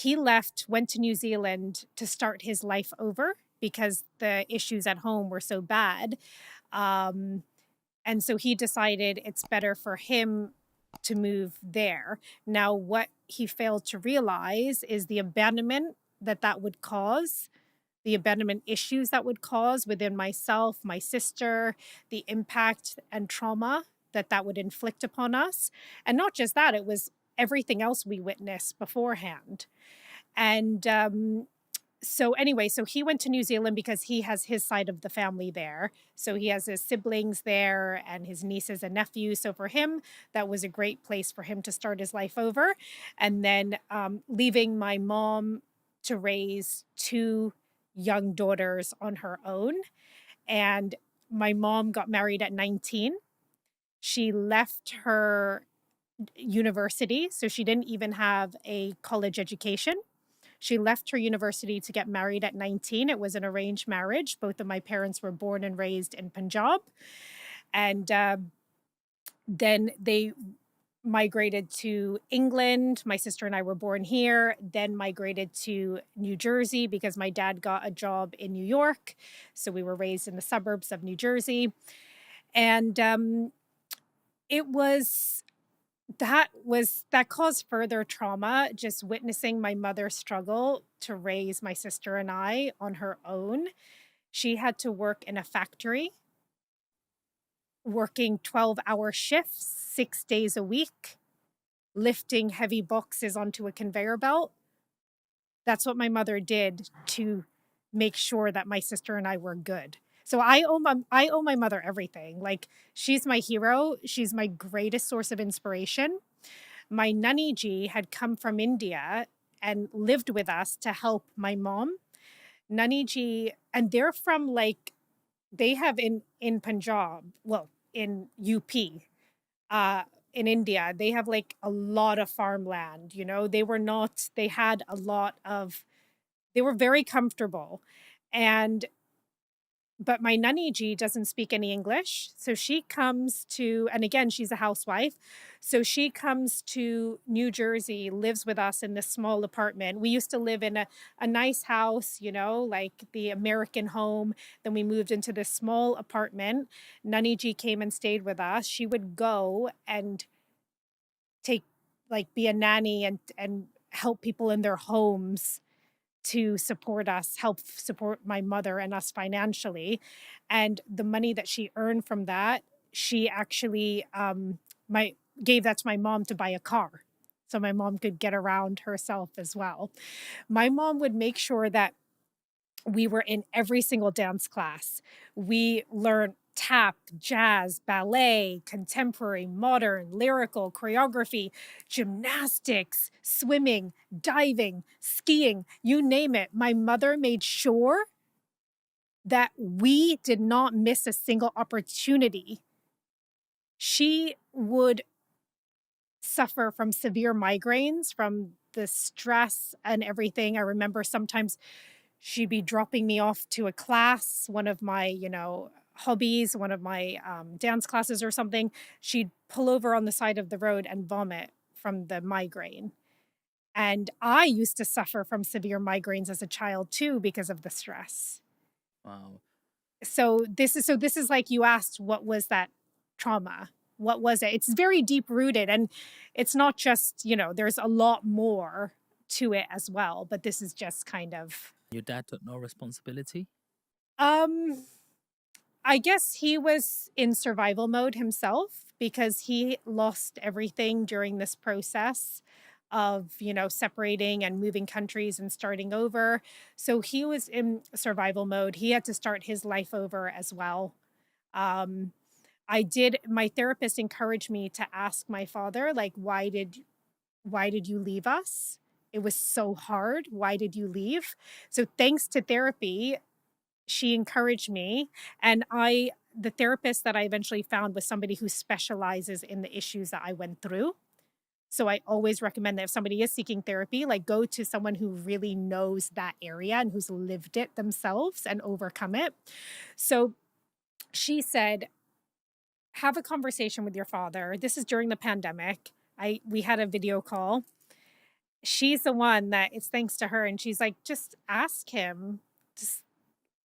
he left, went to New Zealand to start his life over because the issues at home were so bad. Um, and so he decided it's better for him to move there. Now, what he failed to realize is the abandonment that would cause, the abandonment issues that would cause within myself, my sister, the impact and trauma that would inflict upon us. And not just that, it was everything else we witnessed beforehand. And so anyway, so he went to New Zealand because he has his side of the family there. So he has his siblings there and his nieces and nephews. So for him, that was a great place for him to start his life over. And then leaving my mom to raise two young daughters on her own. And my mom got married at 19. She left her university, so she didn't even have a college education. She left her university to get married at 19. It was an arranged marriage. Both of my parents were born and raised in Punjab. And then they migrated to England. My sister and I were born here, then migrated to New Jersey because my dad got a job in New York. So we were raised in the suburbs of New Jersey. And it was that caused further trauma, just witnessing my mother struggle to raise my sister and I on her own. She had to work in a factory, working 12-hour shifts 6 days a week, lifting heavy boxes onto a conveyor belt. That's what my mother did to make sure that my sister and I were good. So I owe my mother everything. Like, she's my hero. She's my greatest source of inspiration. My nanny ji had come from India and lived with us to help my mom. Nanny ji, and they're from, like, they have in Punjab, well, in UP, in India, they have like a lot of farmland. They had a lot of, they were very comfortable. And but my nanny ji doesn't speak any English. So she comes to, and again, she's a housewife. So she comes to New Jersey, lives with us in this small apartment. We used to live in a nice house, like the American home. Then we moved into this small apartment. Nanny ji came and stayed with us. She would go and take, like, be a nanny and help people in their homes to support us, help support my mother and us financially. And the money that she earned from that, she actually my gave that to my mom to buy a car. So my mom could get around herself as well. My mom would make sure that we were in every single dance class. We learned tap, jazz, ballet, contemporary, modern, lyrical, choreography, gymnastics, swimming, diving, skiing, you name it. My mother made sure that we did not miss a single opportunity. She would suffer from severe migraines from the stress and everything. I remember sometimes she'd be dropping me off to a class, one of my, hobbies, one of my dance classes or something. She'd pull over on the side of the road and vomit from the migraine. And I used to suffer from severe migraines as a child too because of the stress. Wow. So this is like, you asked, what was that trauma? What was it? It's very deep rooted, and it's not just, there's a lot more to it as well, but this is just kind of Your dad took no responsibility? um I guess he was in survival mode himself because he lost everything during this process of, separating and moving countries and starting over. So he was in survival mode. He had to start his life over as well. Um, my therapist encouraged me to ask my father, like, why did you leave us? It was so hard. Why did you leave? So thanks to therapy, she encouraged me, and the therapist that I eventually found was somebody who specializes in the issues that I went through. So I always recommend that if somebody is seeking therapy, like, go to someone who really knows that area and who's lived it themselves and overcome it. So she said, have a conversation with your father. This is during the pandemic. We had a video call, she's the one that it's thanks to her, and she's like, "Just ask him. Just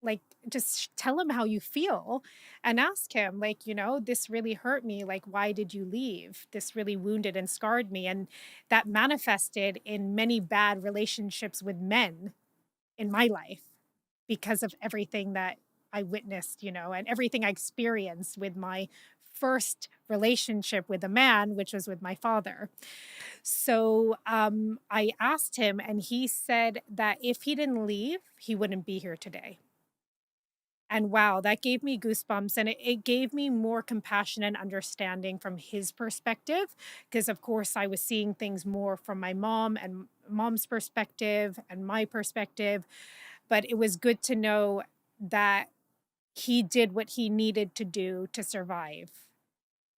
like just tell him how you feel and ask him like, this really hurt me. Like, why did you leave? This really wounded and scarred me." And that manifested in many bad relationships with men in my life because of everything that I witnessed, and everything I experienced with my first relationship with a man, which was with my father. So I asked him, and he said that if he didn't leave, he wouldn't be here today. And wow, that gave me goosebumps, and it gave me more compassion and understanding from his perspective. Because, of course, I was seeing things more from my mom and mom's perspective and my perspective. But it was good to know that he did what he needed to do to survive.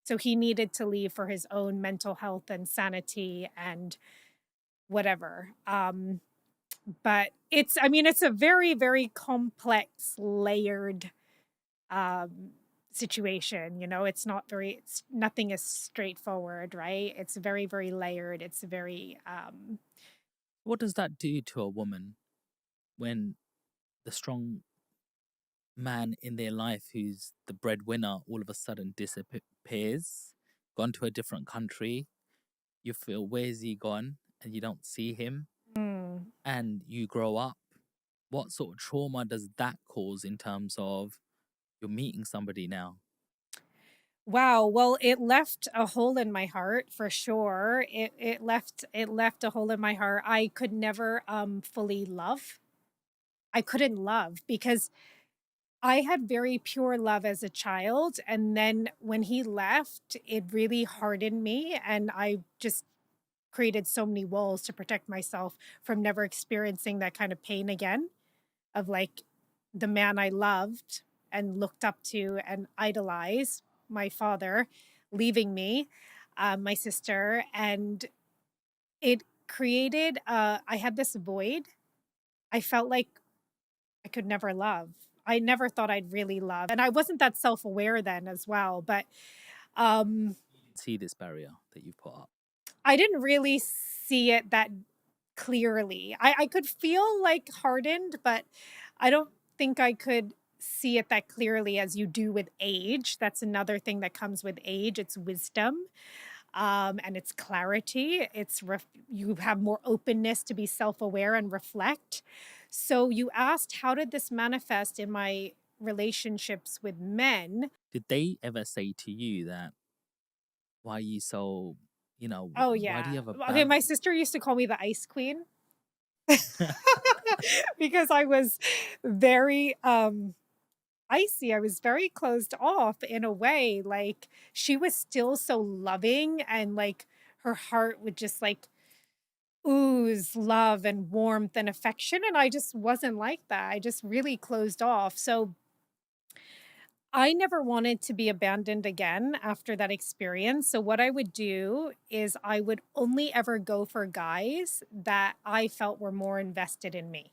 So he needed to leave for his own mental health and sanity and whatever. But I mean, it's a very, very complex, layered um, situation. It's not nothing is straightforward, right? It's very, very layered. It's very, What does that do to a woman when the strong man in their life who's the breadwinner all of a sudden disappears, gone to a different country? You feel, where's he gone? And you don't see him, mm, and you grow up. What sort of trauma does that cause in terms of you're meeting somebody now? wow. Well, it left a hole in my heart for sure. It left a hole in my heart. I could never fully love. I couldn't love because I had very pure love as a child, and then when he left, it really hardened me, and I just created so many walls to protect myself from never experiencing that kind of pain again, of like the man I loved and looked up to and idolized, my father, leaving me, my sister, and it created I had this void. I felt like I could never love. I never thought I'd really love. And I wasn't that self-aware then as well, but um See this barrier that you've put up. I didn't really see it that clearly. I could feel like hardened, but I don't think I could see it that clearly as you do with age. That's another thing that comes with age. It's wisdom, and it's clarity. You have more openness to be self-aware and reflect. So you asked, how did this manifest in my relationships with men? Did they ever say to you that, why are you so, Oh why do yeah. you have a Okay, bad? my sister used to call me the ice queen because I was very icy. I was very closed off in a way. Like, she was still so loving, and like her heart would just like ooze love and warmth and affection, and I just wasn't like that. I just really closed off. So I never wanted to be abandoned again after that experience. So what I would do is I would only ever go for guys that I felt were more invested in me,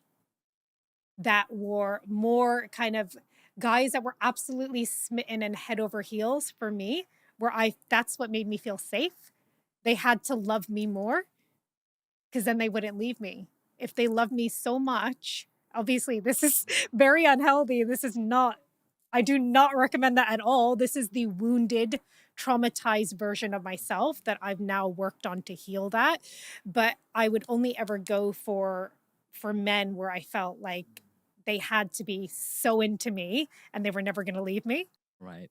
that were more kind of guys that were absolutely smitten and head over heels for me, where I that's what made me feel safe. They had to love me more because then they wouldn't leave me. If they love me so much, obviously this is very unhealthy. This is not, I do not recommend that at all. This is the wounded, traumatized version of myself that I've now worked on to heal that. But I would only ever go for men where I felt like they had to be so into me and they were never going to leave me. Right.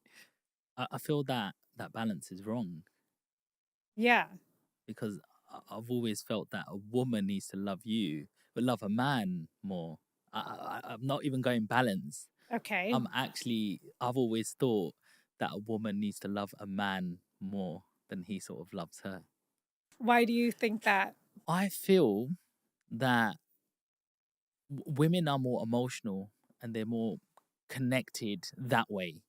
I feel that that balance is wrong, Yeah. because I've always felt that a woman needs to love you, but love a man more. I'm not even going balance. Okay. I've always thought that a woman needs to love a man more than he sort of loves her. Why do you think that? I feel that women are more emotional and they're more connected that way.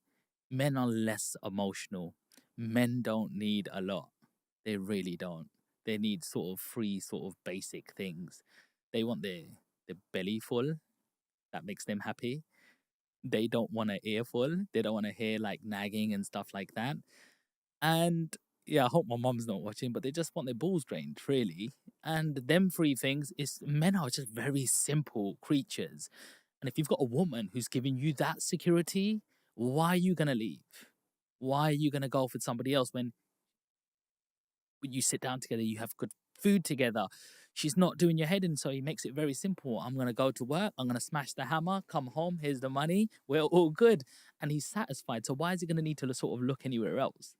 Men are less emotional. Men don't need a lot. They really don't. They need sort of three sort of basic things. They want their belly full. That makes them happy. They don't want an earful. They don't want to hear like nagging and stuff like that. And yeah, I hope my mom's not watching, but they just want their balls drained, really. And them three things is men are just very simple creatures. And if you've got a woman who's giving you that security, why are you gonna leave? Why are you gonna go with somebody else when you sit down together, you have good food together? She's not doing your head in, so he makes it very simple. I'm gonna go to work, I'm gonna smash the hammer, come home, here's the money, we're all good. And he's satisfied. So why is he gonna need to sort of look anywhere else?